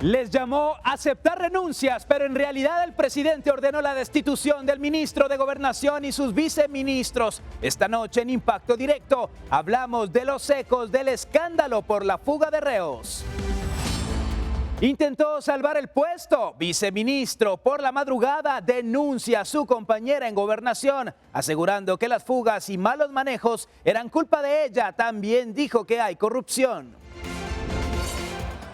Les llamó a aceptar renuncias, pero en realidad el presidente ordenó la destitución del ministro de Gobernación y sus viceministros. Esta noche en Impacto Directo hablamos de los ecos del escándalo por la fuga de reos. Intentó salvar el puesto. Viceministro por la madrugada denuncia a su compañera en Gobernación, asegurando que las fugas y malos manejos eran culpa de ella. También dijo que hay corrupción.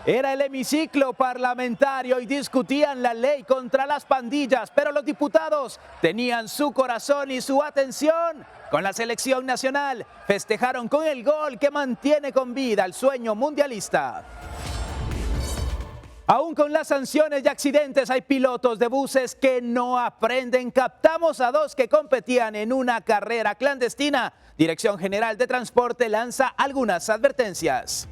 Era el hemiciclo parlamentario y discutían la ley contra las pandillas, pero los diputados tenían su corazón y su atención con la selección nacional. Festejaron con el gol que mantiene con vida el sueño mundialista. Aún con las sanciones y accidentes hay pilotos de buses que no aprenden. Captamos a dos que competían en una carrera clandestina. Dirección General de Transporte lanza algunas advertencias.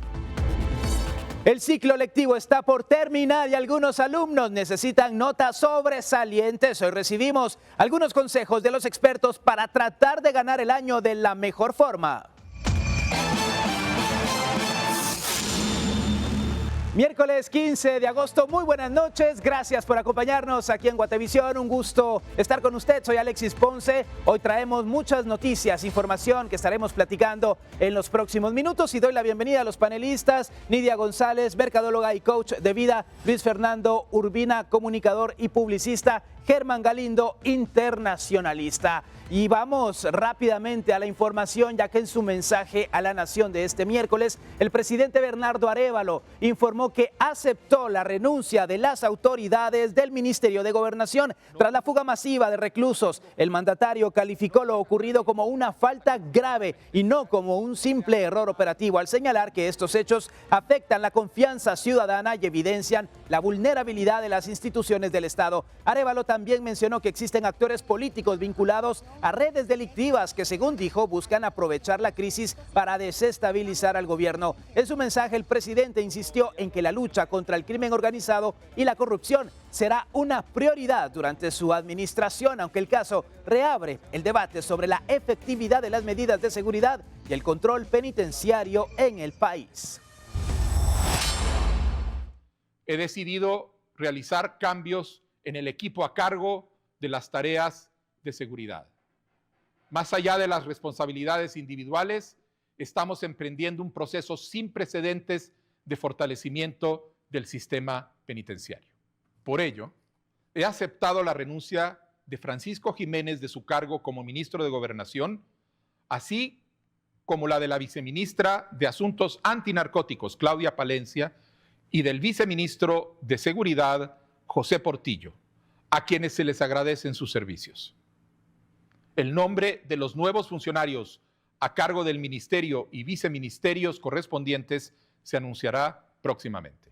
El ciclo lectivo está por terminar y algunos alumnos necesitan notas sobresalientes. Hoy recibimos algunos consejos de los expertos para tratar de ganar el año de la mejor forma. Miércoles 15 de agosto, muy buenas noches, gracias por acompañarnos aquí en Guatevisión, un gusto estar con usted, soy Alexis Ponce. Hoy traemos muchas noticias, información que estaremos platicando en los próximos minutos y doy la bienvenida a los panelistas: Nidia González, mercadóloga y coach de vida; Luis Fernando Urbina, comunicador y publicista; Germán Galindo, internacionalista. Y vamos rápidamente a la información, ya que en su mensaje a la nación de este miércoles, el presidente Bernardo Arévalo informó que aceptó la renuncia de las autoridades del Ministerio de Gobernación tras la fuga masiva de reclusos. El mandatario calificó lo ocurrido como una falta grave y no como un simple error operativo, al señalar que estos hechos afectan la confianza ciudadana y evidencian la vulnerabilidad de las instituciones del Estado. Arévalo también mencionó que existen actores políticos vinculados a redes delictivas que, según dijo, buscan aprovechar la crisis para desestabilizar al gobierno. En su mensaje, el presidente insistió en que la lucha contra el crimen organizado y la corrupción será una prioridad durante su administración, aunque el caso reabre el debate sobre la efectividad de las medidas de seguridad y el control penitenciario en el país. He decidido realizar cambios en el equipo a cargo de las tareas de seguridad. Más allá de las responsabilidades individuales, estamos emprendiendo un proceso sin precedentes de fortalecimiento del sistema penitenciario. Por ello, he aceptado la renuncia de Francisco Jiménez de su cargo como ministro de Gobernación, así como la de la viceministra de Asuntos Antinarcóticos, Claudia Palencia, y del viceministro de Seguridad, José Portillo, a quienes se les agradecen sus servicios. El nombre de los nuevos funcionarios a cargo del ministerio y viceministerios correspondientes se anunciará próximamente.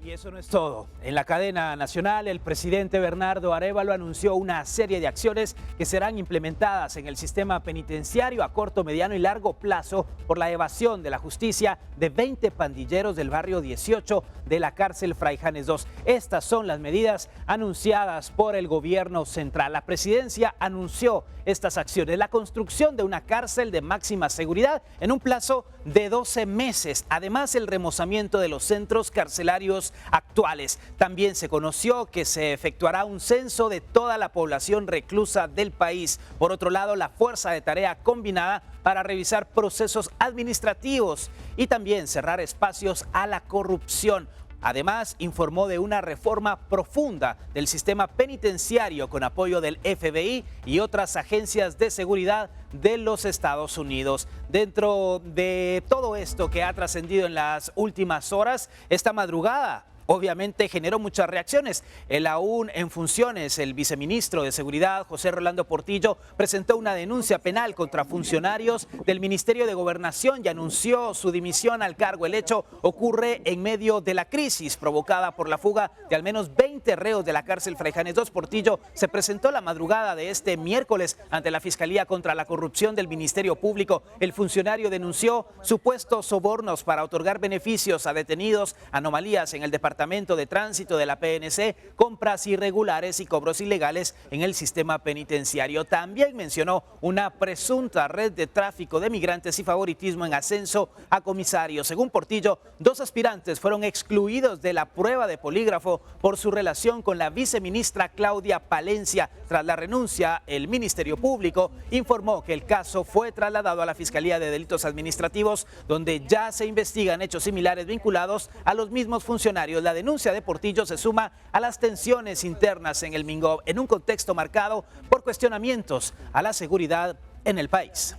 Y eso no es todo. En la cadena nacional, el presidente Bernardo Arévalo anunció una serie de acciones que serán implementadas en el sistema penitenciario a corto, mediano y largo plazo por la evasión de la justicia de 20 pandilleros del barrio 18 de la cárcel Fray Janes II. Estas son las medidas anunciadas por el gobierno central. La presidencia anunció estas acciones: la construcción de una cárcel de máxima seguridad en un plazo de 12 meses. Además, el remozamiento de los centros carcelarios actuales. También se conoció que se efectuará un censo de toda la población reclusa del país. Por otro lado, la fuerza de tarea combinada para revisar procesos administrativos y también cerrar espacios a la corrupción. Además, informó de una reforma profunda del sistema penitenciario con apoyo del FBI y otras agencias de seguridad de los Estados Unidos. Dentro de todo esto que ha trascendido en las últimas horas, esta madrugada obviamente generó muchas reacciones. El aún en funciones, el viceministro de Seguridad, José Rolando Portillo, presentó una denuncia penal contra funcionarios del Ministerio de Gobernación y anunció su dimisión al cargo. El hecho ocurre en medio de la crisis provocada por la fuga de al menos 20 reos de la cárcel Fray Janes II. Portillo se presentó la madrugada de este miércoles ante la Fiscalía contra la Corrupción del Ministerio Público. El funcionario denunció supuestos sobornos para otorgar beneficios a detenidos, anomalías en el Departamento Departamento de Tránsito de la PNC compras irregulares y cobros ilegales en el sistema penitenciario. También mencionó una presunta red de tráfico de migrantes y favoritismo en ascenso a comisario. Según Portillo, 2 aspirantes fueron excluidos de la prueba de polígrafo por su relación con la viceministra Claudia Palencia. Tras la renuncia, el Ministerio Público informó que el caso fue trasladado a la Fiscalía de Delitos Administrativos, donde ya se investigan hechos similares vinculados a los mismos funcionarios. La denuncia de Portillo se suma a las tensiones internas en el Mingob, en un contexto marcado por cuestionamientos a la seguridad en el país.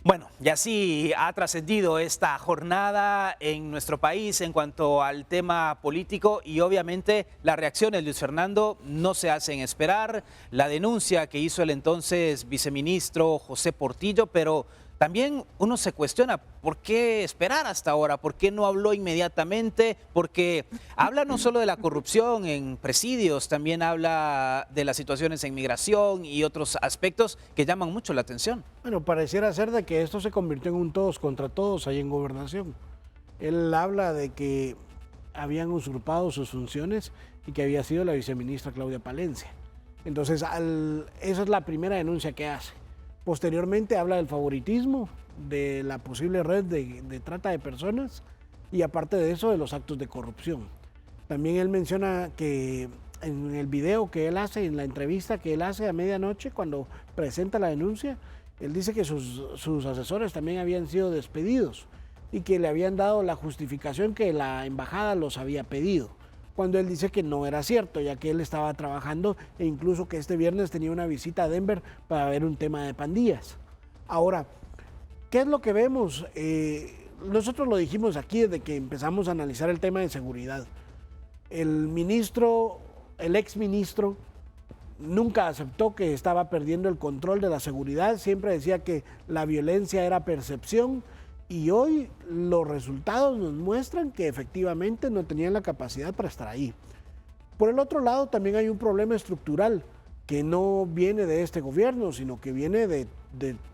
Bueno, y así ha trascendido esta jornada en nuestro país en cuanto al tema político, y obviamente las reacciones, Luis Fernando, no se hacen esperar. La denuncia que hizo el entonces viceministro José Portillo, pero también uno se cuestiona por qué esperar hasta ahora, por qué no habló inmediatamente, porque habla no solo de la corrupción en presidios, también habla de las situaciones en migración y otros aspectos que llaman mucho la atención. Bueno, pareciera ser de que esto se convirtió en un todos contra todos ahí en Gobernación. Él habla de que habían usurpado sus funciones y que había sido la viceministra Claudia Palencia. Entonces, esa es la primera denuncia que hace. Posteriormente habla del favoritismo, de la posible red de trata de personas y aparte de eso de los actos de corrupción. También él menciona que en el video que él hace, en la entrevista que él hace a medianoche cuando presenta la denuncia, él dice que sus asesores también habían sido despedidos y que le habían dado la justificación que la embajada los había pedido, cuando él dice que no era cierto, ya que él estaba trabajando e incluso que este viernes tenía una visita a Denver para ver un tema de pandillas. Ahora, ¿qué es lo que vemos? Nosotros lo dijimos aquí desde que empezamos a analizar el tema de seguridad. El exministro, nunca aceptó que estaba perdiendo el control de la seguridad, siempre decía que la violencia era percepción. Y hoy los resultados nos muestran que efectivamente no tenían la capacidad para estar ahí. Por el otro lado, también hay un problema estructural que no viene de este gobierno, sino que viene de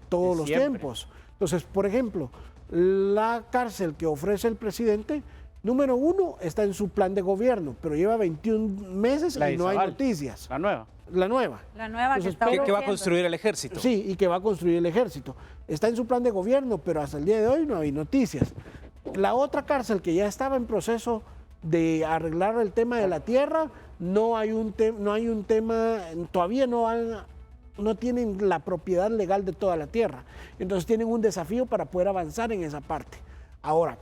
todos los tiempos. Entonces, por ejemplo, la cárcel que ofrece el presidente, número 1, está en su plan de gobierno, pero lleva 21 meses y no hay noticias. La nueva. La nueva. Entonces, que va a construir el ejército. Sí, y que va a construir el ejército. Está en su plan de gobierno, pero hasta el día de hoy no hay noticias. La otra cárcel que ya estaba en proceso de arreglar el tema de la tierra, no hay un tema, todavía no tienen la propiedad legal de toda la tierra. Entonces tienen un desafío para poder avanzar en esa parte. Ahora,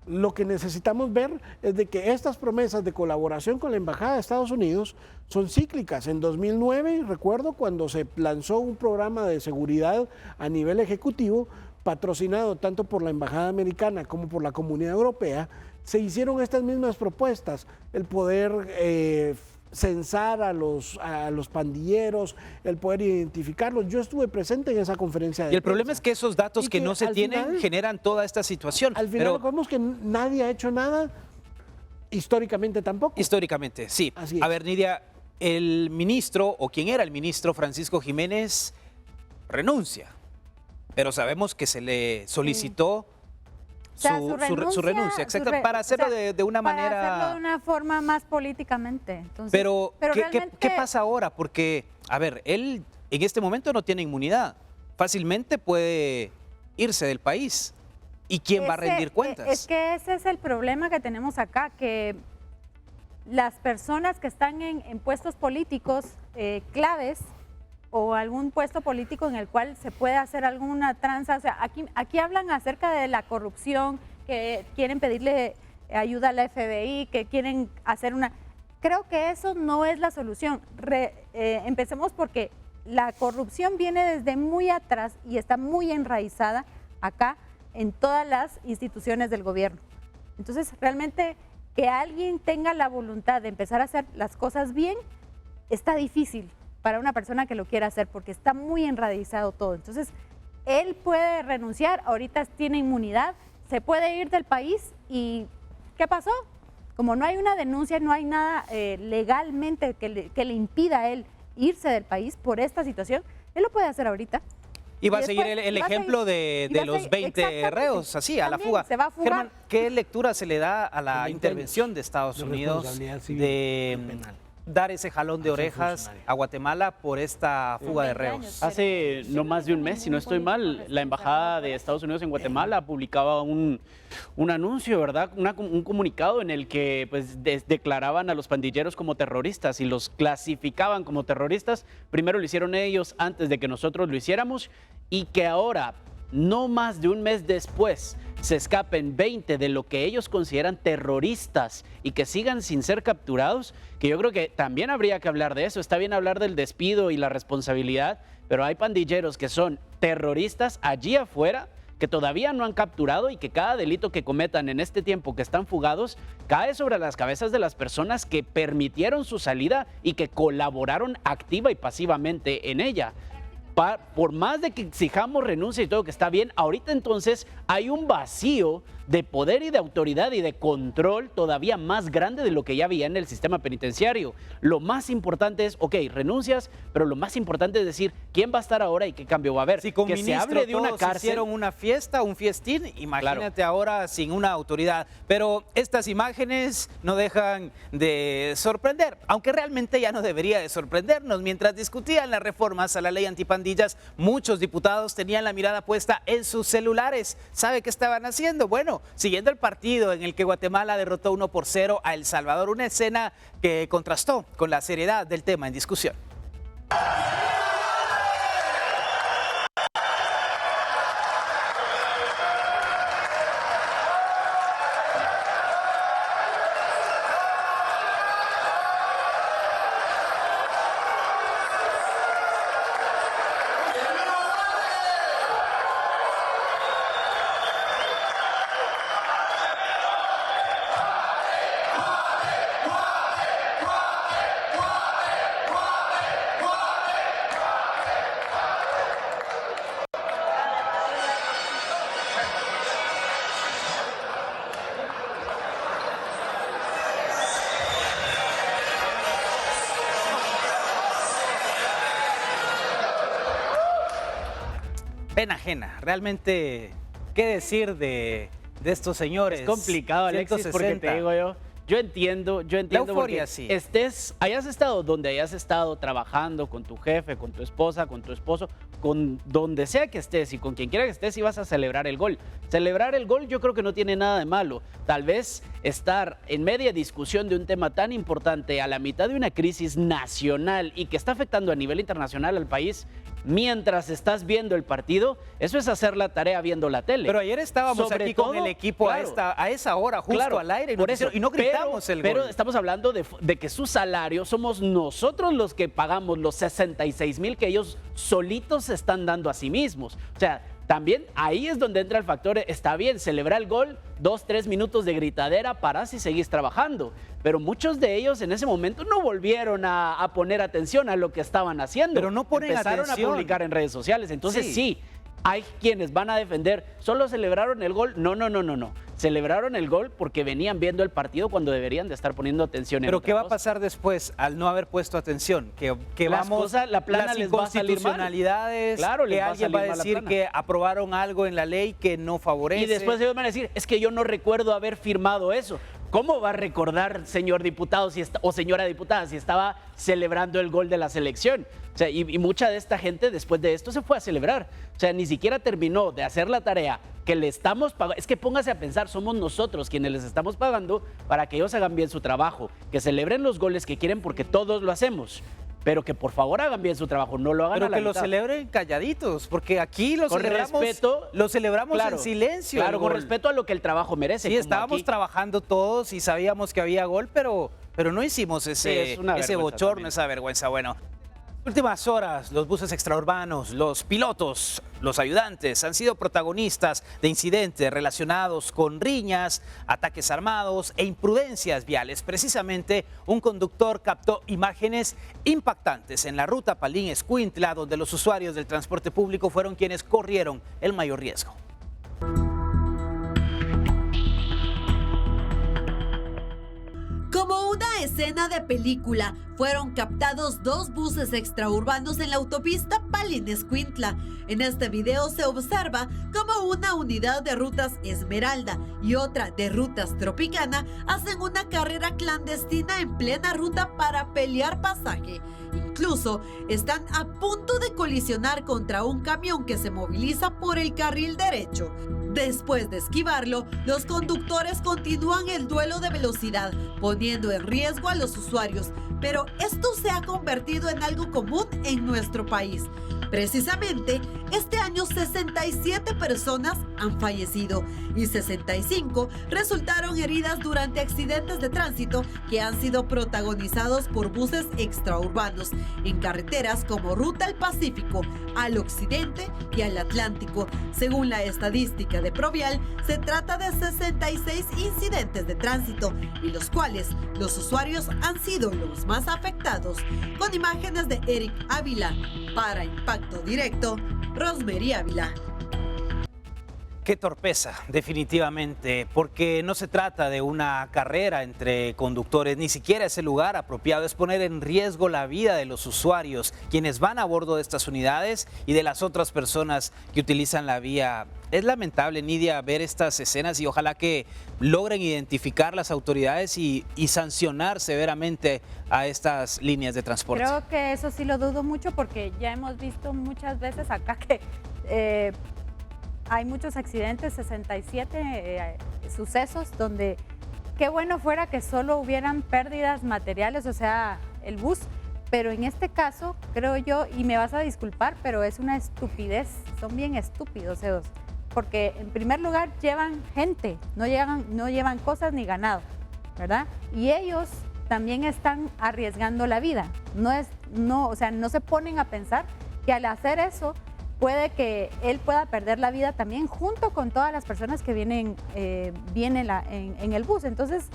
lo que necesitamos ver es de que estas promesas de colaboración con la Embajada de Estados Unidos son cíclicas. En 2009, recuerdo, cuando se lanzó un programa de seguridad a nivel ejecutivo, patrocinado tanto por la Embajada Americana como por la Comunidad Europea, se hicieron estas mismas propuestas, el poder censar a los pandilleros, el poder identificarlos. Yo estuve presente en esa conferencia de Y el problema prensa. es que esos datos que no se tienen final, generan toda esta situación. Al final vemos que nadie ha hecho nada, históricamente tampoco. Históricamente, sí. Así es. A ver, Nidia, el ministro, o quien era el ministro, Francisco Jiménez, renuncia, pero sabemos que se le solicitó su renuncia, exacto, para hacerlo de una manera... Para hacerlo de una forma más políticamente. Entonces, pero realmente... ¿qué pasa ahora? Porque, a ver, él en este momento no tiene inmunidad. Fácilmente puede irse del país. ¿Y quién va a rendir cuentas? Es que ese es el problema que tenemos acá, que las personas que están en puestos políticos claves o algún puesto político en el cual se puede hacer alguna tranza, o sea, aquí hablan acerca de la corrupción, que quieren pedirle ayuda a la FBI, que quieren hacer una... Creo que eso no es la solución. Empecemos porque la corrupción viene desde muy atrás y está muy enraizada acá en todas las instituciones del gobierno. Entonces, realmente que alguien tenga la voluntad de empezar a hacer las cosas bien, está difícil para una persona que lo quiera hacer porque está muy enraizado todo. Entonces, él puede renunciar, ahorita tiene inmunidad, se puede ir del país y ¿qué pasó? Como no hay una denuncia, no hay nada legalmente que le impida a él irse del país por esta situación, él lo puede hacer ahorita. Y va a Y seguir después- el y va a ejemplo seguir- y de va a los seguir- 20 exactamente. reos, así, a la También fuga. se va a fugar. Germán, ¿qué lectura se le da a la 20 intervención años de Estados de Unidos responsabilidad civil de y penal. dar ese jalón de Hacia el orejas funcionario. a Guatemala por esta fuga de 20 reos? años. Hace no más de un mes, si no estoy mal, la Embajada de Estados Unidos en Guatemala publicaba un anuncio, ¿verdad? Un comunicado en el que pues, declaraban a los pandilleros como terroristas y los clasificaban como terroristas. Primero lo hicieron ellos antes de que nosotros lo hiciéramos y que ahora, no más de un mes después, se escapen 20 de lo que ellos consideran terroristas y que sigan sin ser capturados, que yo creo que también habría que hablar de eso. Está bien hablar del despido y la responsabilidad, pero hay pandilleros que son terroristas allí afuera, que todavía no han capturado y que cada delito que cometan en este tiempo que están fugados cae sobre las cabezas de las personas que permitieron su salida y que colaboraron activa y pasivamente en ella. Por más de que exijamos renuncia y todo que está bien, ahorita entonces hay un vacío de poder y de autoridad y de control todavía más grande de lo que ya había en el sistema penitenciario. Lo más importante es, ok, renuncias, pero lo más importante es decir quién va a estar ahora y qué cambio va a haber. Si con que se ministro hable de una todos cárcel. hicieron una fiesta, un fiestín, imagínate ahora sin una autoridad. Pero estas imágenes no dejan de sorprender, aunque realmente ya no debería de sorprendernos. Mientras discutían las reformas a la ley antipandillas, muchos diputados tenían la mirada puesta en sus celulares. ¿Sabe qué estaban haciendo? Bueno, siguiendo el partido en el que Guatemala derrotó 1-0 a El Salvador, una escena que contrastó con la seriedad del tema en discusión. Pena ajena, realmente, ¿qué decir de estos señores? Es complicado, Alexis, porque 160. te digo yo entiendo euforia, porque sí. hayas estado donde hayas estado trabajando con tu jefe, con tu esposa, con tu esposo, con donde sea que estés y con quien quiera que estés y vas a celebrar el gol. Celebrar el gol yo creo que no tiene nada de malo. Tal vez estar en media discusión de un tema tan importante a la mitad de una crisis nacional y que está afectando a nivel internacional al país, mientras estás viendo el partido, eso es hacer la tarea viendo la tele. Pero ayer estábamos Sobre aquí todo, con el equipo claro, a esa hora, justo claro, al aire, por eso, y no gritamos el pero gol. estamos hablando de que su salario somos nosotros los que pagamos los 66,000 que ellos solitos se están dando a sí mismos. O sea, también ahí es donde entra el factor, está bien, celebrar el gol, 2-3 minutos de gritadera, parás y seguís trabajando. Pero muchos de ellos en ese momento no volvieron a poner atención a lo que estaban haciendo. Pero no ponen Empezaron atención. a publicar en redes sociales. Entonces Sí. sí, hay quienes van a defender, ¿solo celebraron el gol? No. Celebraron el gol porque venían viendo el partido cuando deberían de estar poniendo atención en Pero otra ¿qué va a cosa. pasar después al no haber puesto atención? Que Las vamos, cosas, la plana las les va a salir mal. inconstitucionalidades, Claro, les que va a alguien salir va a mal la decir plana. que aprobaron algo en la ley que no favorece. Y después ellos van a decir, es que yo no recuerdo haber firmado eso. ¿Cómo va a recordar, señor diputado o señora diputada, si estaba celebrando el gol de la selección? O sea, y mucha de esta gente después de esto se fue a celebrar. O sea, ni siquiera terminó de hacer la tarea que le estamos pagando. Es que póngase a pensar, somos nosotros quienes les estamos pagando para que ellos hagan bien su trabajo, que celebren los goles que quieren porque todos lo hacemos. Pero que por favor hagan bien su trabajo, no lo hagan Pero a la que lo mitad. celebren calladitos, porque aquí lo Con celebramos, respeto, lo celebramos claro, en silencio. Claro, el con gol. respeto a lo que el trabajo merece. Sí, como estábamos aquí. trabajando todos y sabíamos que había gol, pero no hicimos ese, es una ese vergüenza bochorno, también. esa vergüenza. Bueno, últimas horas, los buses extraurbanos, los pilotos, los ayudantes han sido protagonistas de incidentes relacionados con riñas, ataques armados e imprudencias viales. Precisamente, un conductor captó imágenes impactantes en la ruta Palín-Escuintla, donde los usuarios del transporte público fueron quienes corrieron el mayor riesgo. Como Como una escena de película, fueron captados 2 buses extraurbanos en la autopista Palín-Escuintla. En este video se observa cómo una unidad de rutas Esmeralda y otra de rutas Tropicana hacen una carrera clandestina en plena ruta para pelear pasaje. Incluso están a punto de colisionar contra un camión que se moviliza por el carril derecho. Después de esquivarlo, los conductores continúan el duelo de velocidad, poniendo en riesgo a los usuarios. Pero esto se ha convertido en algo común en nuestro país. Precisamente, este año 67 personas han fallecido y 65 resultaron heridas durante accidentes de tránsito que han sido protagonizados por buses extraurbanos en carreteras como Ruta al Pacífico, al Occidente y al Atlántico. Según la estadística de Provial, se trata de 66 incidentes de tránsito, y los cuales los usuarios han sido los más afectados. Con imágenes de Eric Ávila, para Impacto Directo, Rosemary Ávila. Qué torpeza, definitivamente, porque no se trata de una carrera entre conductores, ni siquiera es el lugar apropiado, es poner en riesgo la vida de los usuarios, quienes van a bordo de estas unidades y de las otras personas que utilizan la vía. Es lamentable, Nidia, ver estas escenas y ojalá que logren identificar las autoridades y sancionar severamente a estas líneas de transporte. Creo que eso sí lo dudo mucho, porque ya hemos visto muchas veces acá que hay muchos accidentes, 67 sucesos donde qué bueno fuera que solo hubieran pérdidas materiales, o sea, el bus, pero en este caso creo yo, y me vas a disculpar, pero es una estupidez, son bien estúpidos ellos, porque en primer lugar llevan gente, no llevan cosas ni ganado, ¿verdad? Y ellos también están arriesgando la vida, o sea, no se ponen a pensar que al hacer eso puede que él pueda perder la vida también junto con todas las personas que vienen en el bus. Entonces,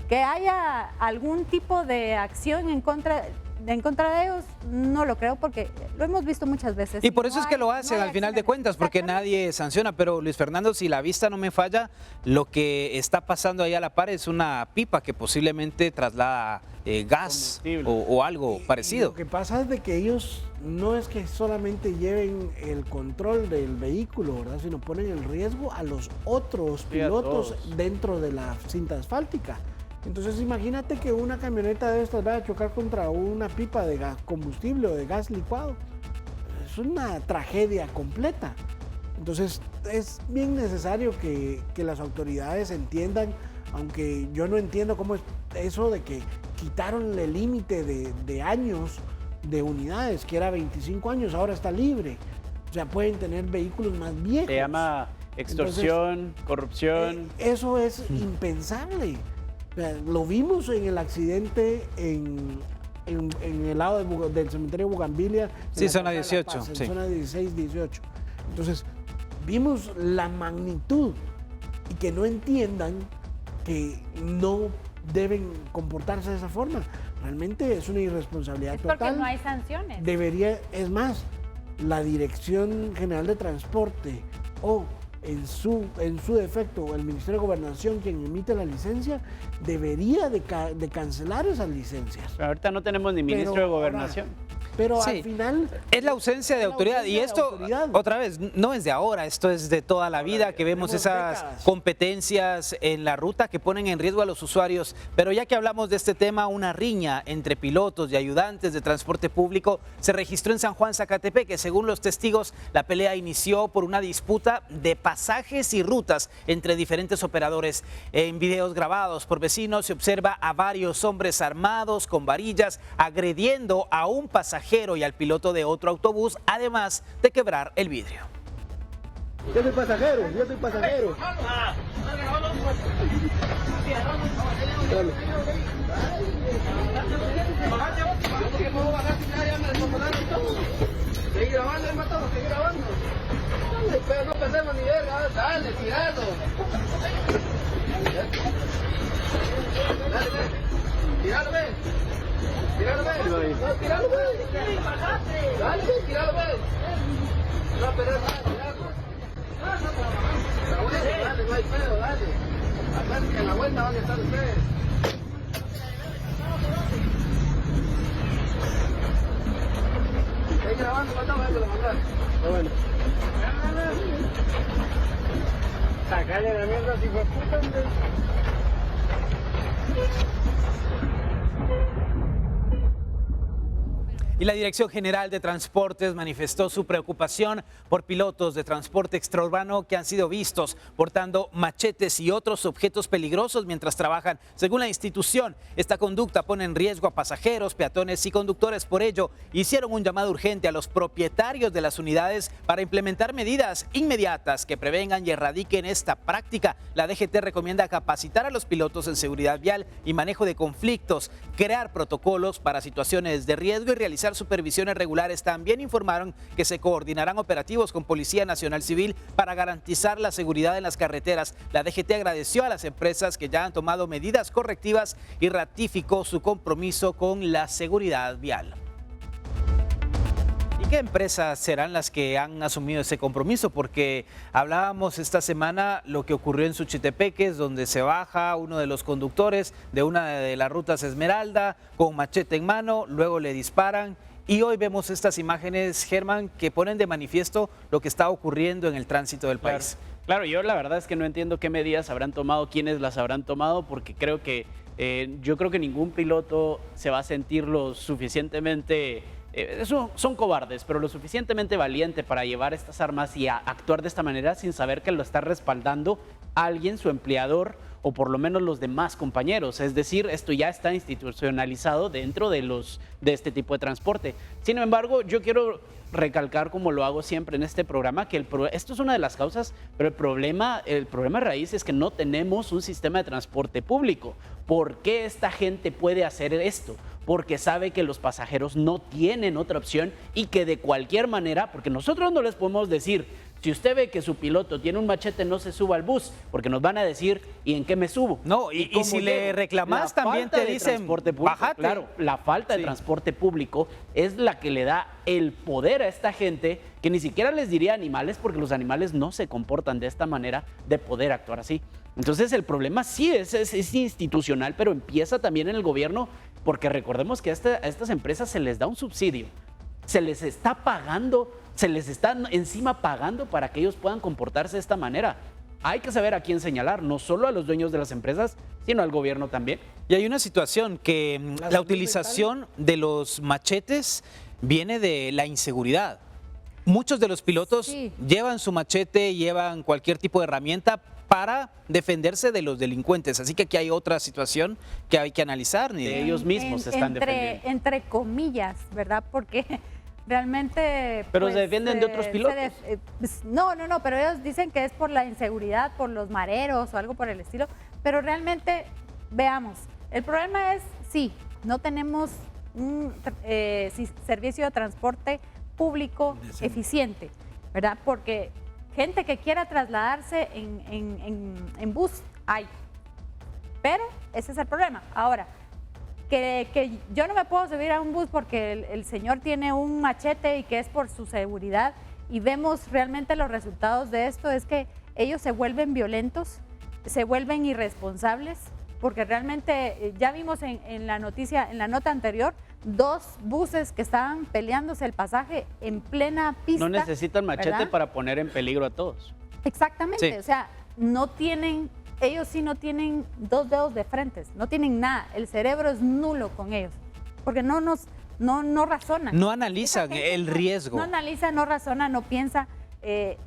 que haya algún tipo de acción en contra de ellos, no lo creo, porque lo hemos visto muchas veces. Y por eso es que lo hacen al final de cuentas, porque nadie sanciona. Pero Luis Fernando, si la vista no me falla, lo que está pasando ahí a la par es una pipa que posiblemente traslada gas o algo parecido. Lo que pasa es de que ellos no es que solamente lleven el control del vehículo, ¿verdad?, sino ponen en riesgo a los otros pilotos dentro de la cinta asfáltica. Entonces imagínate que una camioneta de estas vaya a chocar contra una pipa de gas combustible o de gas licuado. Es una tragedia completa. Entonces es bien necesario que las autoridades entiendan, aunque yo no entiendo cómo es eso de que quitaron el límite de años de unidades, que era 25 años, ahora está libre. O sea, pueden tener vehículos más viejos. Se llama extorsión, entonces, corrupción. Eso es impensable. O sea, lo vimos en el accidente en el lado del cementerio Bugambilia. Sí, zona 18. Paz, sí. En zona 16-18. Entonces, vimos la magnitud y que no entiendan que no deben comportarse de esa forma. Realmente es una irresponsabilidad total. Porque no hay sanciones. Debería, es más, la Dirección General de Transporte o en su defecto el Ministerio de Gobernación, quien emite la licencia, debería de cancelar esas licencias. Ahorita no tenemos ni ministro de Gobernación. Pero sí, al final es la ausencia de autoridad, y esto otra vez no es de ahora, esto es de toda la vida, que vemos esas competencias en la ruta que ponen en riesgo a los usuarios. Pero ya que hablamos de este tema, una riña entre pilotos y ayudantes de transporte público se registró en San Juan Zacatepec, que según los testigos la pelea inició por una disputa de pasajes y rutas entre diferentes operadores. En videos grabados por vecinos se observa a varios hombres armados con varillas agrediendo a un pasajero y al piloto de otro autobús, además de quebrar el vidrio. Yo soy pasajero. Seguí grabando, seguí grabando. Pero no pensemos ni verga, dale, tirado. Tiralo, ve. Tiralo, ve. Tiralo, ve. Dale, tiralo, ve. No, pero es más, tiralo. Dale, no hay pedo, dale. Acá en la vuelta van a estar ustedes. ahí grabando, mandamos a lo mandar. Bueno. Sacale la mierda si fue puta, hombre. Y la Dirección General de Transportes manifestó su preocupación por pilotos de transporte extraurbano que han sido vistos portando machetes y otros objetos peligrosos mientras trabajan. Según la institución, esta conducta pone en riesgo a pasajeros, peatones y conductores. Por ello, hicieron un llamado urgente a los propietarios de las unidades para implementar medidas inmediatas que prevengan y erradiquen esta práctica. La DGT recomienda capacitar a los pilotos en seguridad vial y manejo de conflictos, crear protocolos para situaciones de riesgo y realizar supervisiones regulares. También informaron que se coordinarán operativos con Policía Nacional Civil para garantizar la seguridad en las carreteras. La DGT agradeció a las empresas que ya han tomado medidas correctivas y ratificó su compromiso con la seguridad vial. ¿Y qué empresas serán las que han asumido ese compromiso? Porque hablábamos esta semana lo que ocurrió en Suchitepeques, donde se baja uno de los conductores de una de las rutas Esmeralda con machete en mano, luego le disparan. Y hoy vemos estas imágenes, Germán, que ponen de manifiesto lo que está ocurriendo en el tránsito del país. Claro, yo la verdad es que no entiendo qué medidas habrán tomado, quiénes las habrán tomado, porque yo creo que ningún piloto se va a sentir lo suficientemente... son cobardes, pero lo suficientemente valiente para llevar estas armas y a actuar de esta manera sin saber que lo está respaldando alguien, su empleador o por lo menos los demás compañeros. Es decir, esto ya está institucionalizado dentro de este tipo de transporte. Sin embargo, yo quiero recalcar, como lo hago siempre en este programa, que esto es una de las causas, pero el problema raíz es que no tenemos un sistema de transporte público. ¿Por qué esta gente puede hacer esto? Porque sabe que los pasajeros no tienen otra opción y que de cualquier manera, porque nosotros no les podemos decir, si usted ve que su piloto tiene un machete, no se suba al bus, porque nos van a decir, ¿y en qué me subo? No, y si le reclamas también te dicen, bájate. Claro, la falta de transporte público es la que le da el poder a esta gente, que ni siquiera les diría animales, porque los animales no se comportan de esta manera de poder actuar así. Entonces el problema sí es institucional, pero empieza también en el gobierno, porque recordemos que a estas empresas se les da un subsidio, se les está pagando, se les está encima pagando para que ellos puedan comportarse de esta manera. Hay que saber a quién señalar, no solo a los dueños de las empresas, sino al gobierno también. Y hay una situación que la utilización de los machetes viene de la inseguridad. Muchos de los pilotos llevan su machete, llevan cualquier tipo de herramienta para defenderse de los delincuentes. Así que aquí hay otra situación que hay que analizar. De ellos mismos se están defendiendo. Entre comillas, ¿verdad? Porque realmente... Pero se defienden de otros pilotos. No, pero ellos dicen que es por la inseguridad, por los mareros o algo por el estilo. Pero realmente, veamos, el problema es, sí, no tenemos un servicio de transporte público eficiente, ¿verdad? Porque gente que quiera trasladarse en bus hay, pero ese es el problema. Ahora, que yo no me puedo subir a un bus porque el señor tiene un machete y que es por su seguridad, y vemos realmente los resultados de esto, es que ellos se vuelven violentos, se vuelven irresponsables, porque realmente ya vimos en la noticia, en la nota anterior, 2 buses que estaban peleándose el pasaje en plena pista. No necesitan machete, ¿verdad?, para poner en peligro a todos. Exactamente, sí. O sea, ellos sí no tienen 2 dedos de frente, no tienen nada, el cerebro es nulo con ellos, porque no razonan. No analizan el riesgo. No analiza, no razona, no piensa.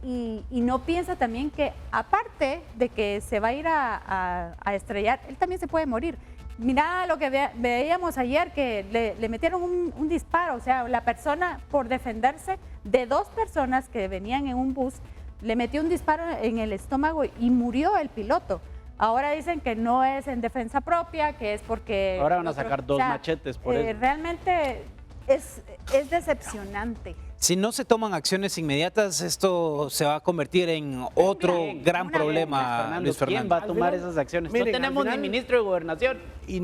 Y no piensa también que aparte de que se va a ir a estrellar, él también se puede morir. Mira lo que veíamos ayer, que le metieron un disparo, o sea, la persona, por defenderse de 2 personas que venían en un bus, le metió un disparo en el estómago y murió el piloto. Ahora dicen que no es en defensa propia, que es porque... Ahora van a sacar 2 machetes por eso. Realmente es decepcionante. Si no se toman acciones inmediatas, esto se va a convertir en otro gran problema, Luis Fernando. ¿Quién va a tomar esas acciones? Miren, no tenemos ni ministro de Gobernación. Y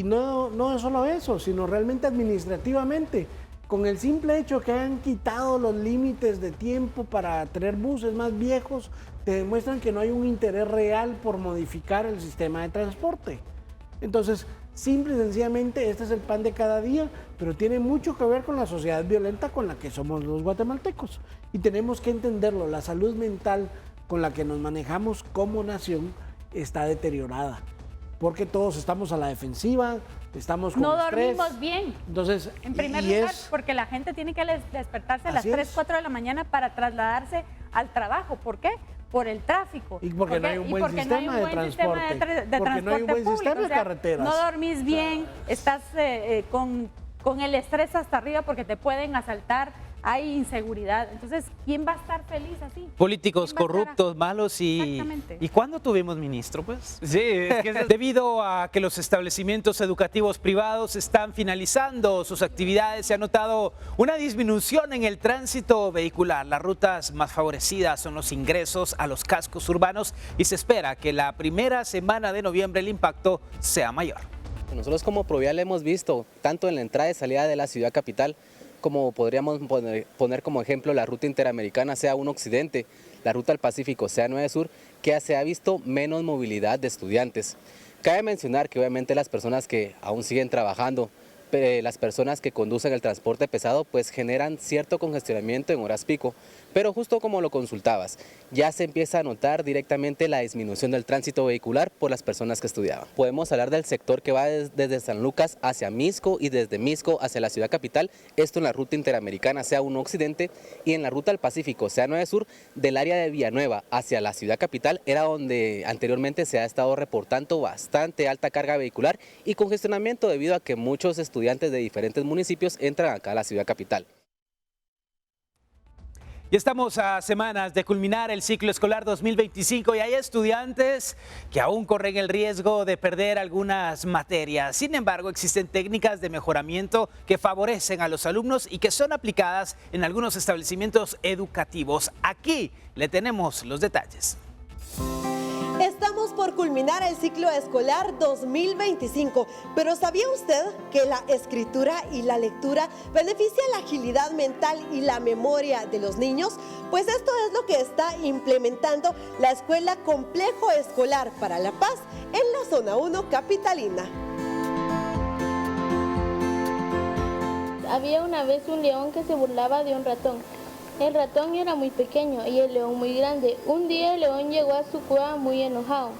no es solo eso, sino realmente administrativamente. Con el simple hecho que han quitado los límites de tiempo para tener buses más viejos, te demuestran que no hay un interés real por modificar el sistema de transporte. Entonces, simple y sencillamente este es el pan de cada día, pero tiene mucho que ver con la sociedad violenta con la que somos los guatemaltecos. Y tenemos que entenderlo, la salud mental con la que nos manejamos como nación está deteriorada, porque todos estamos a la defensiva, estamos con estrés. No dormimos bien. Entonces, en primer lugar, porque la gente tiene que despertarse a las 3, 4 de la mañana para trasladarse al trabajo. ¿Por qué? Por el tráfico. Y porque no hay un buen sistema de transporte. Porque no hay un buen sistema de carreteras. No dormís bien, estás con el estrés hasta arriba porque te pueden asaltar, hay inseguridad. Entonces, ¿quién va a estar feliz así? Políticos corruptos, malos Exactamente. ¿Y cuándo tuvimos ministro, pues? Sí, es que Debido a que los establecimientos educativos privados están finalizando sus actividades, se ha notado una disminución en el tránsito vehicular. Las rutas más favorecidas son los ingresos a los cascos urbanos y se espera que la primera semana de noviembre el impacto sea mayor. Nosotros como Provial hemos visto, tanto en la entrada y salida de la ciudad capital, como podríamos poner como ejemplo la ruta interamericana CA1 Occidente, la ruta al Pacífico CA9 Sur, que se ha visto menos movilidad de estudiantes. Cabe mencionar que obviamente las personas que aún siguen trabajando, las personas que conducen el transporte pesado, pues generan cierto congestionamiento en horas pico, pero justo como lo consultabas, ya se empieza a notar directamente la disminución del tránsito vehicular por las personas que estudiaban. Podemos hablar del sector que va desde San Lucas hacia Misco y desde Misco hacia la ciudad capital, esto en la ruta interamericana CA1 Occidente, y en la ruta al Pacífico CA9 Sur, del área de Villanueva hacia la ciudad capital, era donde anteriormente se ha estado reportando bastante alta carga vehicular y congestionamiento debido a que muchos estudiantes de diferentes municipios entran acá a la ciudad capital. Y estamos a semanas de culminar el ciclo escolar 2025 y hay estudiantes que aún corren el riesgo de perder algunas materias. Sin embargo, existen técnicas de mejoramiento que favorecen a los alumnos y que son aplicadas en algunos establecimientos educativos. Aquí le tenemos los detalles. Estamos por culminar el ciclo escolar 2025, pero ¿sabía usted que la escritura y la lectura benefician la agilidad mental y la memoria de los niños? Pues esto es lo que está implementando la Escuela Complejo Escolar para la Paz en la Zona 1 capitalina. Había una vez un león que se burlaba de un ratón. El ratón era muy pequeño y el león muy grande. Un día el león llegó a su cueva muy enojado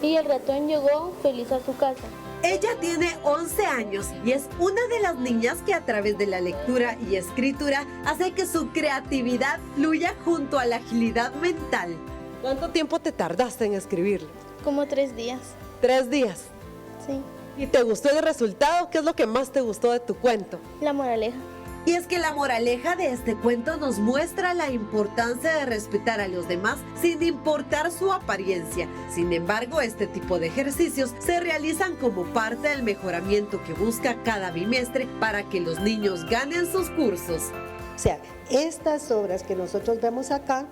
y el ratón llegó feliz a su casa. Ella tiene 11 años y es una de las niñas que a través de la lectura y escritura hace que su creatividad fluya junto a la agilidad mental. ¿Cuánto tiempo te tardaste en escribirlo? Como 3 días. 3 días. Sí. ¿Y te gustó el resultado? ¿Qué es lo que más te gustó de tu cuento? La moraleja. Y es que la moraleja de este cuento nos muestra la importancia de respetar a los demás sin importar su apariencia. Sin embargo, este tipo de ejercicios se realizan como parte del mejoramiento que busca cada bimestre para que los niños ganen sus cursos. O sea, estas obras que nosotros vemos acá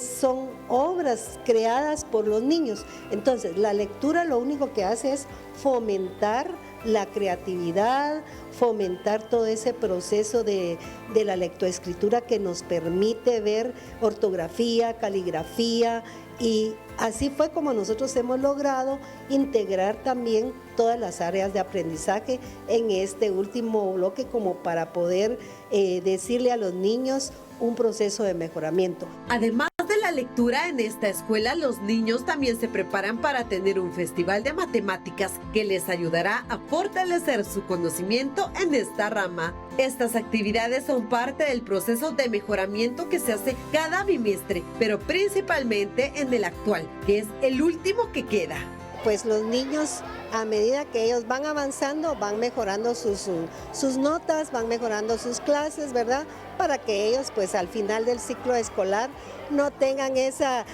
son obras creadas por los niños. Entonces, la lectura lo único que hace es fomentar la creatividad, fomentar todo ese proceso de la lectoescritura que nos permite ver ortografía, caligrafía, y así fue como nosotros hemos logrado integrar también todas las áreas de aprendizaje en este último bloque como para poder decirle a los niños un proceso de mejoramiento. Además de la lectura en esta escuela, los niños también se preparan para tener un festival de matemáticas que les ayudará a fortalecer su conocimiento en esta rama. Estas actividades son parte del proceso de mejoramiento que se hace cada bimestre, pero principalmente en el actual, que es el último que queda. Pues los niños, a medida que ellos van avanzando, van mejorando sus notas, van mejorando sus clases, ¿verdad? Para que ellos, pues al final del ciclo escolar, no tengan ese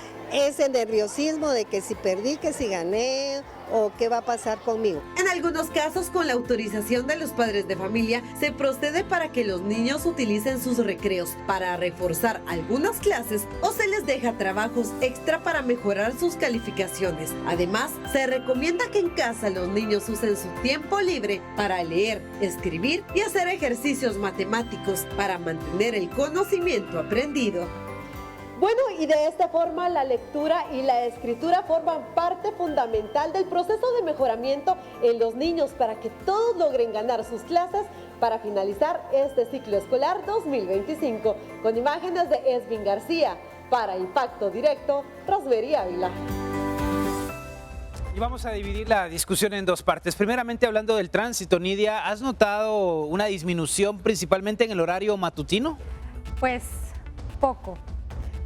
nerviosismo de que si perdí, que si gané o qué va a pasar conmigo. En algunos casos, con la autorización de los padres de familia, se procede para que los niños utilicen sus recreos para reforzar algunas clases o se les deja trabajos extra para mejorar sus calificaciones. Además, se recomienda que en casa los niños usen su tiempo libre para leer, escribir y hacer ejercicios matemáticos para mantener el conocimiento aprendido. Bueno, y de esta forma la lectura y la escritura forman parte fundamental del proceso de mejoramiento en los niños para que todos logren ganar sus clases para finalizar este ciclo escolar 2025. Con imágenes de Esvin García, para Impacto Directo, Rosmery Ávila. Y vamos a dividir la discusión en dos partes. Primeramente, hablando del tránsito, Nidia, ¿has notado una disminución principalmente en el horario matutino? Pues poco.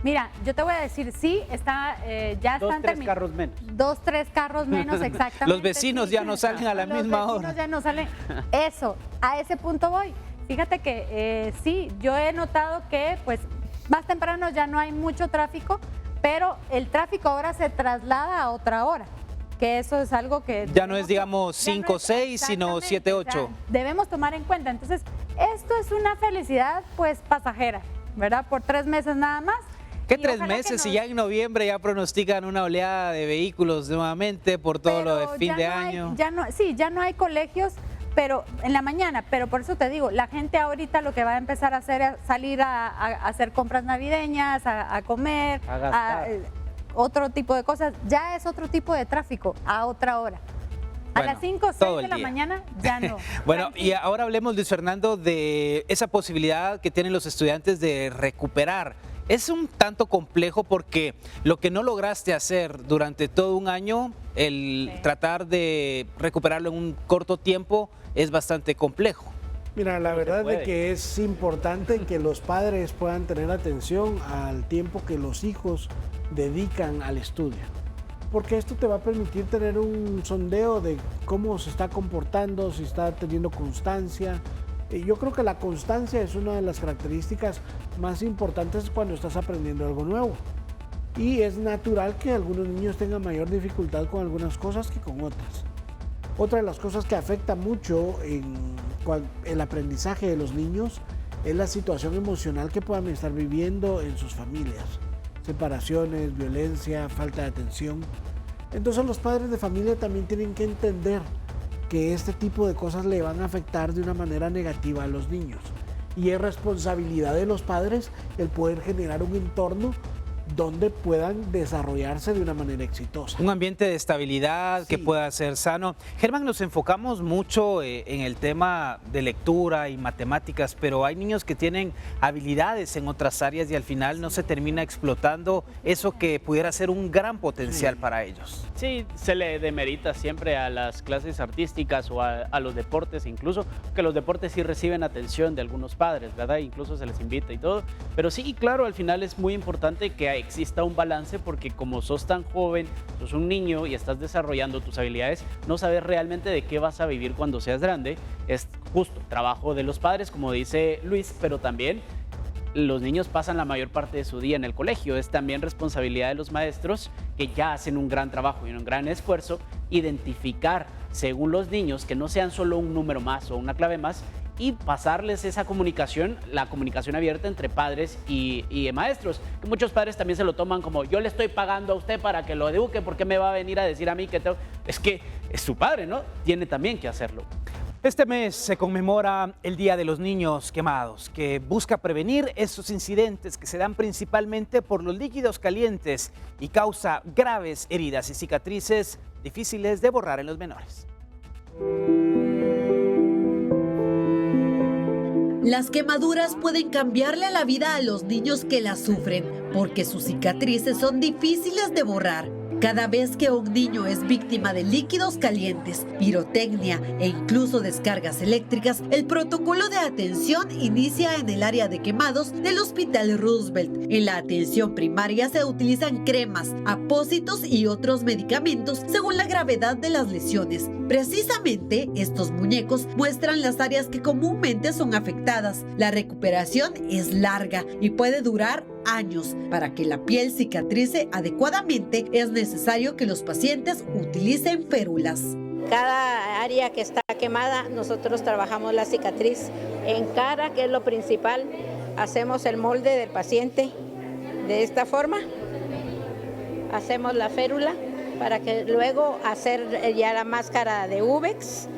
Mira, yo te voy a decir, sí, está, ya están terminando. 2-3 carros menos. 2-3 carros menos, exactamente. Los vecinos ya no salen a la misma hora. Los vecinos ya no salen. Eso, a ese punto voy. Fíjate que sí, yo he notado que pues más temprano ya no hay mucho tráfico, pero el tráfico ahora se traslada a otra hora. Que eso es algo que... Ya no es, digamos, 5 o 6, sino 7 o 8. Debemos tomar en cuenta. Entonces, esto es una felicidad, pues, pasajera, ¿verdad? Por 3 meses nada más. ¿Qué 3 meses? Si ya en noviembre ya pronostican una oleada de vehículos nuevamente por todo lo de fin de año. Ya no hay colegios, pero en la mañana. Pero por eso te digo, la gente ahorita lo que va a empezar a hacer es salir a hacer compras navideñas, a comer, a gastar. Otro tipo de cosas, ya es otro tipo de tráfico a otra hora. A las 5 o 6 de la mañana ya no. Bueno, y ahora hablemos, Luis Fernando, de esa posibilidad que tienen los estudiantes de recuperar. Es un tanto complejo porque lo que no lograste hacer durante todo un año, el tratar de recuperarlo en un corto tiempo es bastante complejo. Mira, la verdad es que es importante que los padres puedan tener atención al tiempo que los hijos dedican al estudio, porque esto te va a permitir tener un sondeo de cómo se está comportando, si está teniendo constancia. Yo creo que la constancia es una de las características más importantes cuando estás aprendiendo algo nuevo. Y es natural que algunos niños tengan mayor dificultad con algunas cosas que con otras. Otra de las cosas que afecta mucho en el aprendizaje de los niños es la situación emocional que puedan estar viviendo en sus familias. Separaciones, violencia, falta de atención. Entonces los padres de familia también tienen que entender que este tipo de cosas le van a afectar de una manera negativa a los niños. Y es responsabilidad de los padres el poder generar un entorno donde puedan desarrollarse de una manera exitosa. Un ambiente de estabilidad que pueda ser sano. Germán, nos enfocamos mucho en el tema de lectura y matemáticas, pero hay niños que tienen habilidades en otras áreas y al final no se termina explotando eso que pudiera ser un gran potencial para ellos. Sí, se le demerita siempre a las clases artísticas o a los deportes incluso, que los deportes sí reciben atención de algunos padres, ¿verdad? Incluso se les invita y todo, pero sí, claro, al final es muy importante que exista un balance porque como sos tan joven, sos un niño y estás desarrollando tus habilidades, no sabes realmente de qué vas a vivir cuando seas grande. Es justo trabajo de los padres, como dice Luis, pero también los niños pasan la mayor parte de su día en el colegio. Es también responsabilidad de los maestros, que ya hacen un gran trabajo y un gran esfuerzo, identificar según los niños que no sean solo un número más o una clave más, y pasarles esa comunicación, la comunicación abierta entre padres y maestros. Que muchos padres también se lo toman como, yo le estoy pagando a usted para que lo eduque, ¿por qué me va a venir a decir a mí que tengo? Es que es su padre, ¿no? Tiene también que hacerlo. Este mes se conmemora el Día de los Niños Quemados, que busca prevenir esos incidentes que se dan principalmente por los líquidos calientes y causa graves heridas y cicatrices difíciles de borrar en los menores. Las quemaduras pueden cambiarle la vida a los niños que las sufren, porque sus cicatrices son difíciles de borrar. Cada vez que un niño es víctima de líquidos calientes, pirotecnia e incluso descargas eléctricas, el protocolo de atención inicia en el área de quemados del Hospital Roosevelt. En la atención primaria se utilizan cremas, apósitos y otros medicamentos según la gravedad de las lesiones. Precisamente, estos muñecos muestran las áreas que comúnmente son afectadas. La recuperación es larga y puede durar años. Para que la piel cicatrice adecuadamente, es necesario que los pacientes utilicen férulas. Cada área que está quemada, nosotros trabajamos la cicatriz. En cara, que es lo principal, hacemos el molde del paciente de esta forma. Hacemos la férula para que luego hacer ya la máscara de Uvex,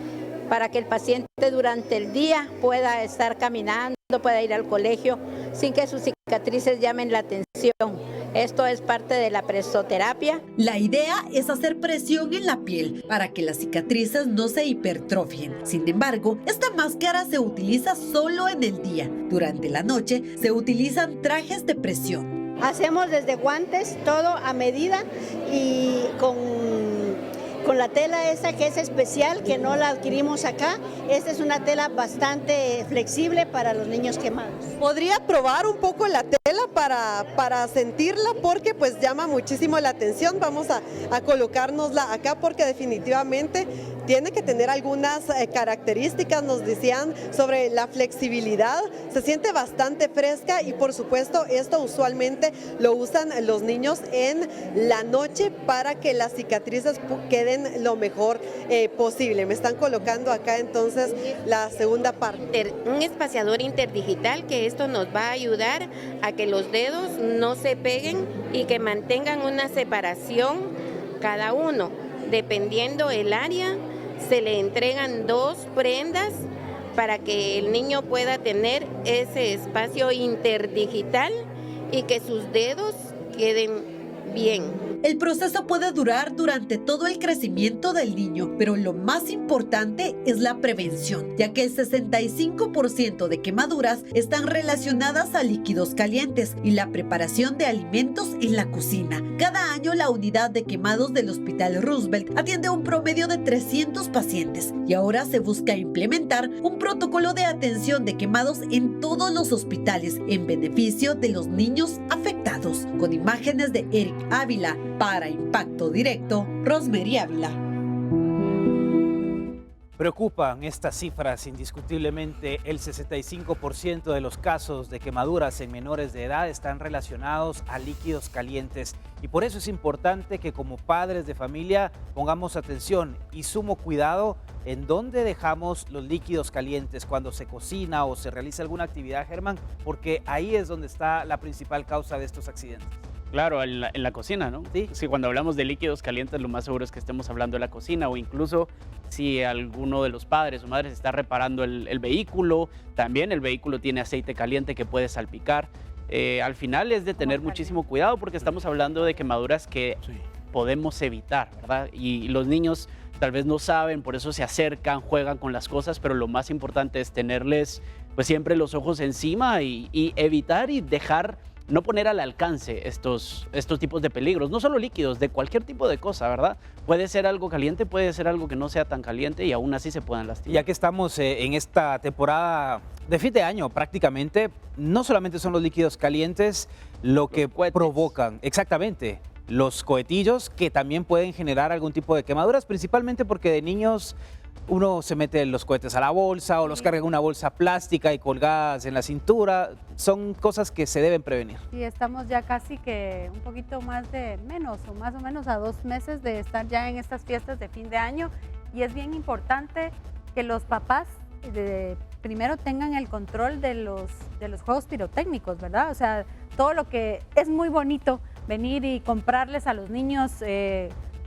para que el paciente durante el día pueda estar caminando, pueda ir al colegio sin que sus cicatrices llamen la atención. Esto es parte de la presoterapia. La idea es hacer presión en la piel para que las cicatrices no se hipertrofien. Sin embargo, esta máscara se utiliza solo en el día. Durante la noche se utilizan trajes de presión. Hacemos desde guantes, todo a medida y con la tela esa que es especial, que no la adquirimos acá. Esta es una tela bastante flexible para los niños quemados. ¿Podría probar un poco la tela para sentirla? Porque pues llama muchísimo la atención. Vamos a colocárnosla acá porque definitivamente tiene que tener algunas características, nos decían, sobre la flexibilidad. Se siente bastante fresca y por supuesto esto usualmente lo usan los niños en la noche para que las cicatrices queden lo mejor posible. Me están colocando acá entonces la segunda parte. Un espaciador interdigital, que esto nos va a ayudar a que los dedos no se peguen y que mantengan una separación cada uno. Dependiendo el área, se le entregan 2 prendas para que el niño pueda tener ese espacio interdigital y que sus dedos queden bien. El proceso puede durar durante todo el crecimiento del niño, pero lo más importante es la prevención, ya que el 65% de quemaduras están relacionadas a líquidos calientes y la preparación de alimentos en la cocina. Cada año la unidad de quemados del Hospital Roosevelt atiende un promedio de 300 pacientes y ahora se busca implementar un protocolo de atención de quemados en todos los hospitales en beneficio de los niños afectados. Con imágenes de Eric Ávila, para Impacto Directo, Rosemary Ávila. Preocupan estas cifras indiscutiblemente. El 65% de los casos de quemaduras en menores de edad están relacionados a líquidos calientes y por eso es importante que como padres de familia pongamos atención y sumo cuidado en dónde dejamos los líquidos calientes cuando se cocina o se realiza alguna actividad, Germán, porque ahí es donde está la principal causa de estos accidentes. Claro, en la cocina, ¿no? Sí. Sí, cuando hablamos de líquidos calientes, lo más seguro es que estemos hablando de la cocina o incluso si alguno de los padres o madres está reparando el vehículo, también el vehículo tiene aceite caliente que puede salpicar. Al final es de tener muchísimo cuidado porque estamos hablando de quemaduras que podemos evitar, ¿verdad? Y los niños tal vez no saben, por eso se acercan, juegan con las cosas, pero lo más importante es tenerles pues siempre los ojos encima y evitar y dejar, no poner al alcance estos tipos de peligros, no solo líquidos, de cualquier tipo de cosa, ¿verdad? Puede ser algo caliente, puede ser algo que no sea tan caliente y aún así se puedan lastimar. Ya que estamos en esta temporada de fin de año prácticamente, no solamente son los líquidos calientes lo que provocan, exactamente, los cohetillos que también pueden generar algún tipo de quemaduras, principalmente porque de niños uno se mete los cohetes a la bolsa o los carga en una bolsa plástica y colgadas en la cintura. Son cosas que se deben prevenir. Y estamos ya casi que un poquito más o menos a 2 meses de estar ya en estas fiestas de fin de año y es bien importante que los papás primero tengan el control de los juegos pirotécnicos, ¿verdad? O sea, todo lo que es muy bonito venir y comprarles a los niños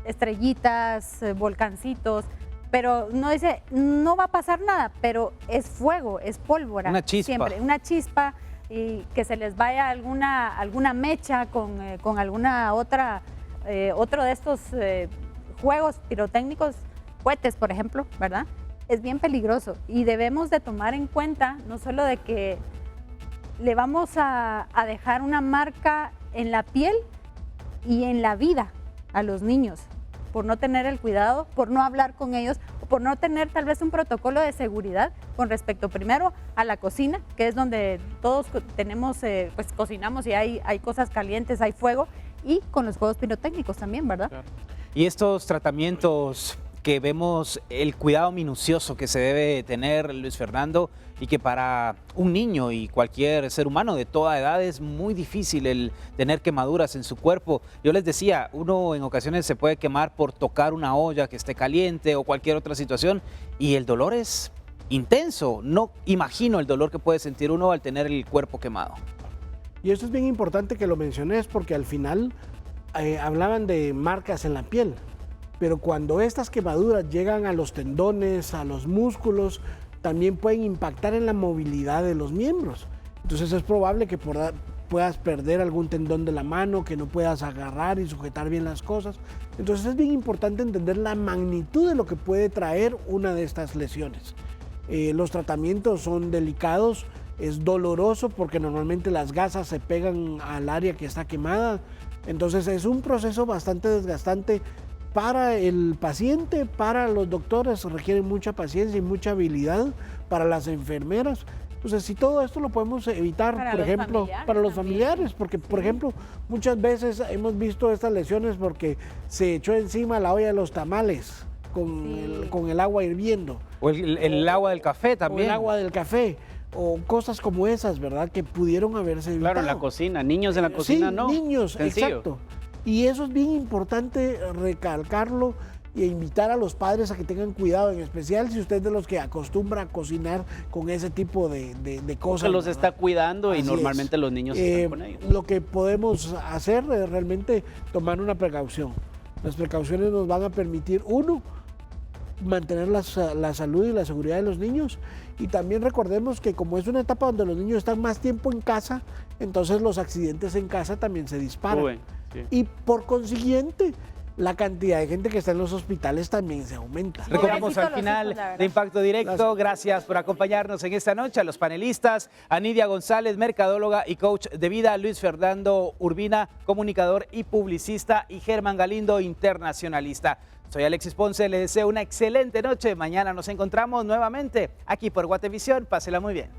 estrellitas, volcancitos, pero no dice, no va a pasar nada, pero es fuego, es pólvora. Una chispa. Siempre, una chispa y que se les vaya alguna mecha con alguna otro de estos juegos pirotécnicos, cohetes, por ejemplo, ¿verdad? Es bien peligroso y debemos de tomar en cuenta no solo de que le vamos a dejar una marca en la piel y en la vida a los niños, por no tener el cuidado, por no hablar con ellos, o por no tener tal vez un protocolo de seguridad con respecto primero a la cocina, que es donde todos tenemos, pues cocinamos y hay cosas calientes, hay fuego, y con los juegos pirotécnicos también, ¿verdad? Claro. Y estos tratamientos que vemos, el cuidado minucioso que se debe tener, Luis Fernando, y que para un niño y cualquier ser humano de toda edad es muy difícil el tener quemaduras en su cuerpo. Yo les decía, uno en ocasiones se puede quemar por tocar una olla que esté caliente o cualquier otra situación y el dolor es intenso. No imagino el dolor que puede sentir uno al tener el cuerpo quemado. Y eso es bien importante que lo menciones porque al final hablaban de marcas en la piel. Pero cuando estas quemaduras llegan a los tendones, a los músculos, también pueden impactar en la movilidad de los miembros. Entonces es probable que puedas perder algún tendón de la mano, que no puedas agarrar y sujetar bien las cosas. Entonces es bien importante entender la magnitud de lo que puede traer una de estas lesiones. Los tratamientos son delicados, es doloroso porque normalmente las gasas se pegan al área que está quemada. Entonces es un proceso bastante desgastante para el paciente, para los doctores, requiere mucha paciencia y mucha habilidad, para las enfermeras. Entonces, si todo esto lo podemos evitar, por ejemplo, para los familiares, porque, por ejemplo, muchas veces hemos visto estas lesiones porque se echó encima la olla de los tamales con el agua hirviendo. O el agua del café también. O el agua del café. O cosas como esas, ¿verdad? Que pudieron haberse evitado. Claro, en la cocina. Niños en la cocina, sí, no. Niños, Sencillo. exacto. Y eso es bien importante recalcarlo y invitar a los padres a que tengan cuidado, en especial si usted es de los que acostumbra a cocinar con ese tipo de cosas. Se los está cuidando y Así normalmente es. los niños están con ellos. Lo que podemos hacer es realmente tomar una precaución. Las precauciones nos van a permitir, uno, mantener la salud y la seguridad de los niños, y también recordemos que como es una etapa donde los niños están más tiempo en casa, entonces los accidentes en casa también se disparan. Sí. Y por consiguiente, la cantidad de gente que está en los hospitales también se aumenta. Recordamos al final de Impacto Directo. Gracias por acompañarnos en esta noche. A los panelistas, a Nidia González, mercadóloga y coach de vida, Luis Fernando Urbina, comunicador y publicista, y Germán Galindo, internacionalista. Soy Alexis Ponce, les deseo una excelente noche. Mañana nos encontramos nuevamente aquí por Guatevisión. Pásela muy bien.